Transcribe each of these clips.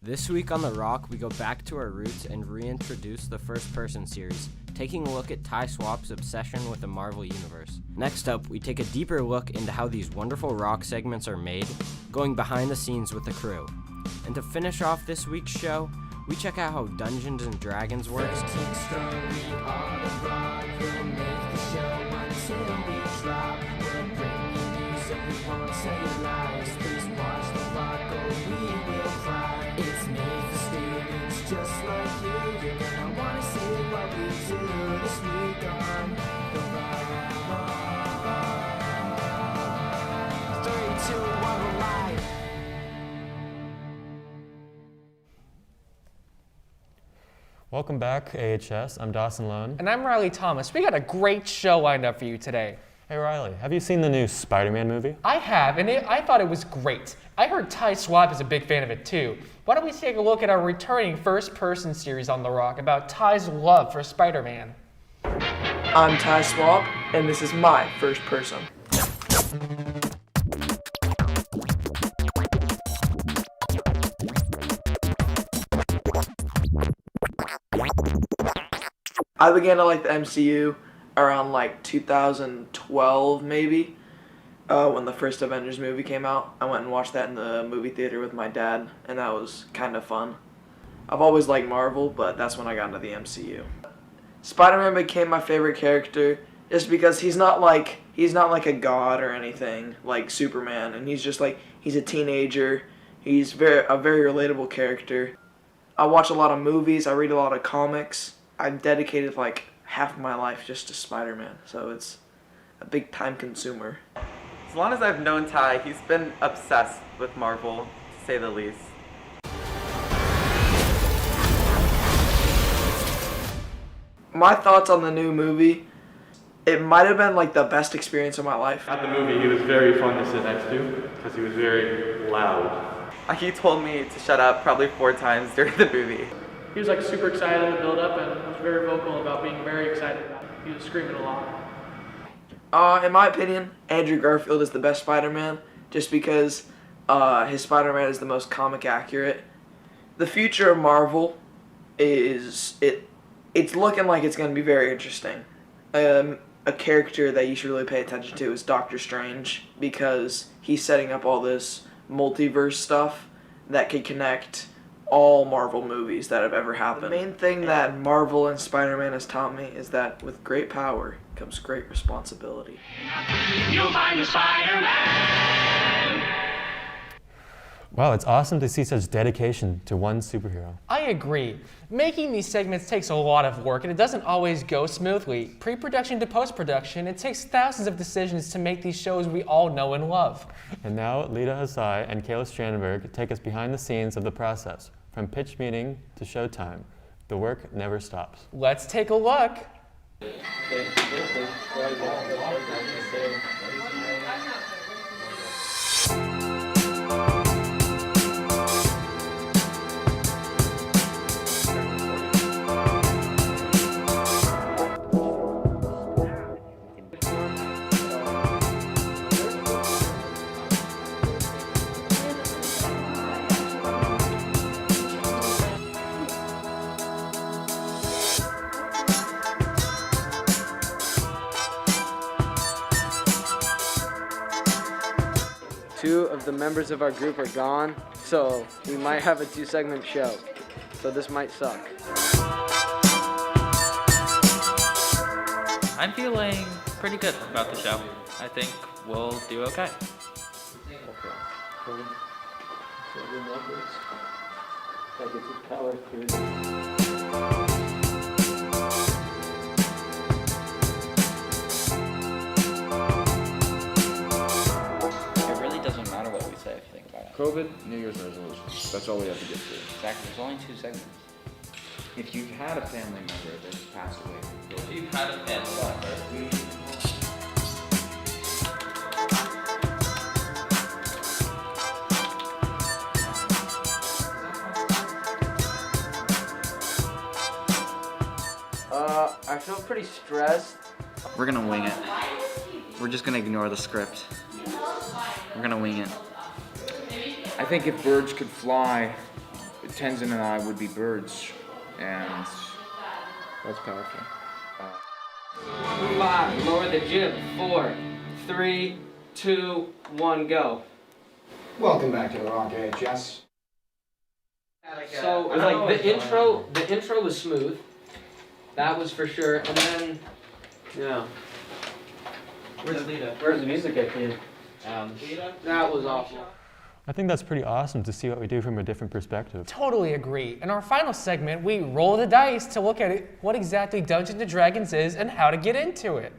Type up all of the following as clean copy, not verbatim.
This week on The Rock, we go back to our roots and reintroduce the first-person series, taking a look at Ty Swap's obsession with the Marvel Universe. Next up, we take a deeper look into how these wonderful Rock segments are made, going behind the scenes with the crew. And to finish off this week's show, we check out how Dungeons & Dragons works, just like you, you're gonna wanna see what we do this week on The Rock. 3, 2, 1, we're live. Welcome back, AHS. I'm Dawson Lone. And I'm Riley Thomas. We got a great show lined up for you today. Hey Riley, have you seen the new Spider-Man movie? I have, and I thought it was great. I heard Ty Swap is a big fan of it too. Why don't we take a look at our returning first-person series on The Rock about Ty's love for Spider-Man. I'm Ty Swap, and this is my first person. I began to like the MCU around like 2012 maybe, when the first Avengers movie came out. I went and watched that in the movie theater with my dad, and that was kind of fun. I've always liked Marvel, but that's when I got into the MCU. Spider-Man became my favorite character just because he's not like a god or anything like Superman, and he's a teenager. He's a very relatable character. I watch a lot of movies, I read a lot of comics. I've dedicated like half of my life just to Spider-Man, so it's a big time consumer. As long as I've known Ty, he's been obsessed with Marvel, to say the least. My thoughts on the new movie, it might have been like the best experience of my life. At the movie, he was very fun to sit next to because he was very loud. He told me to shut up probably 4 times during the movie. He was like super excited in the build-up and was very vocal about being very excited about it. He was screaming a lot. In my opinion, Andrew Garfield is the best Spider-Man, just because his Spider-Man is the most comic accurate. The future of Marvel it's looking like it's going to be very interesting. A character that you should really pay attention to is Doctor Strange, because he's setting up all this multiverse stuff that could connect all Marvel movies that have ever happened. The main thing that Marvel and Spider-Man has taught me is that with great power comes great responsibility. You'll find a Spider-Man. Wow, it's awesome to see such dedication to one superhero. I agree. Making these segments takes a lot of work, and it doesn't always go smoothly. Pre-production to post-production, it takes thousands of decisions to make these shows we all know and love. And now, Lita Asai and Kayla Strandenberg take us behind the scenes of the process, from pitch meeting to showtime. The work never stops. Let's take a look. Two of the members of our group are gone, so we might have a 2-segment show. So this might suck. I'm feeling pretty good about the show. I think we'll do okay. COVID, New Year's resolution. That's all we have to get through. Exactly. There's only 2 segments. If you've had a family member that has passed away, If you've had a family member, I feel pretty stressed. we're gonna wing it. We're just gonna ignore the script. We're gonna wing it. I think if birds could fly, Tenzin and I would be birds, and That's powerful. 5, lower the jib. 4, 3, 2, 1, go. Welcome back to the Rock AHS. So like the intro was smooth. That was for sure. And then where's the music at, kid? That was awful. I think that's pretty awesome to see what we do from a different perspective. Totally agree. In our final segment, we roll the dice to look at what exactly Dungeons & Dragons is and how to get into it.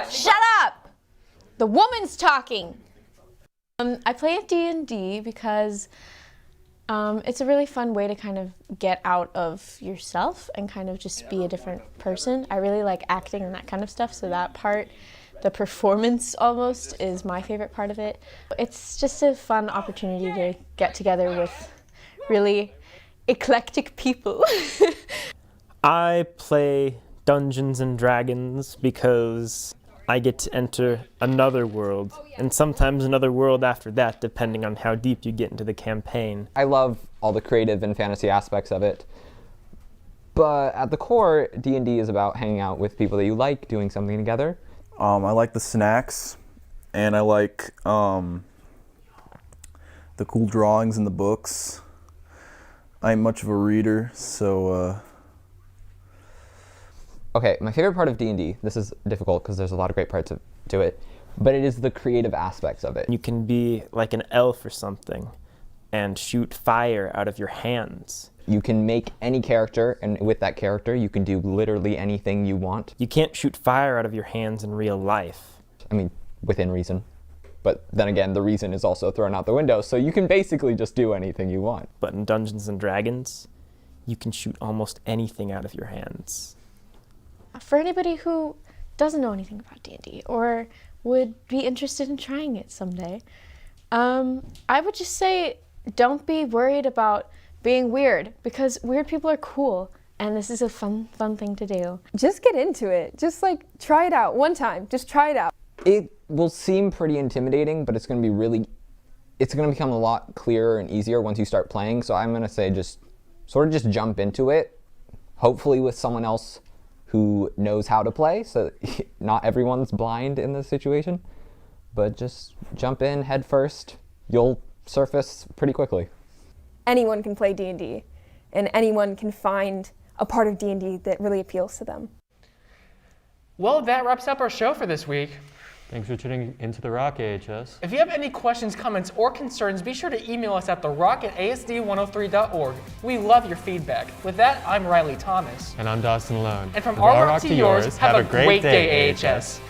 Shut up! The woman's talking! I play D&D because it's a really fun way to kind of get out of yourself and kind of just be a different person. I really like acting and that kind of stuff, so that part, the performance almost, is my favorite part of it. It's just a fun opportunity to get together with really eclectic people. I play Dungeons and Dragons because I get to enter another world, and sometimes another world after that, depending on how deep you get into the campaign. I love all the creative and fantasy aspects of it, but at the core, D&D is about hanging out with people that you like, doing something together. I like the snacks, and I like the cool drawings in the books. I'm much of a reader, so Okay, my favorite part of D&D, this is difficult because there's a lot of great parts to it, but it is the creative aspects of it. You can be like an elf or something and shoot fire out of your hands. You can make any character, and with that character, you can do literally anything you want. You can't shoot fire out of your hands in real life. I mean, within reason. But then again, the reason is also thrown out the window, so you can basically just do anything you want. But in Dungeons and Dragons, you can shoot almost anything out of your hands. For anybody who doesn't know anything about D&D or would be interested in trying it someday, I would just say don't be worried about being weird, because weird people are cool, and this is a fun thing to do. Just get into it. Just like try it out one time. Just try it out. It will seem pretty intimidating, but it's going to become a lot clearer and easier once you start playing. So I'm going to say just jump into it, hopefully with someone else who knows how to play, so not everyone's blind in this situation, but just jump in head first. You'll surface pretty quickly. Anyone can play D&D, and anyone can find a part of D&D that really appeals to them. Well, that wraps up our show for this week. Thanks for tuning into the Rock AHS. If you have any questions, comments, or concerns, be sure to email us at therock@asd103.org. We love your feedback. With that, I'm Riley Thomas. And I'm Dawson Lone. And from our rock to yours, have a great day, AHS.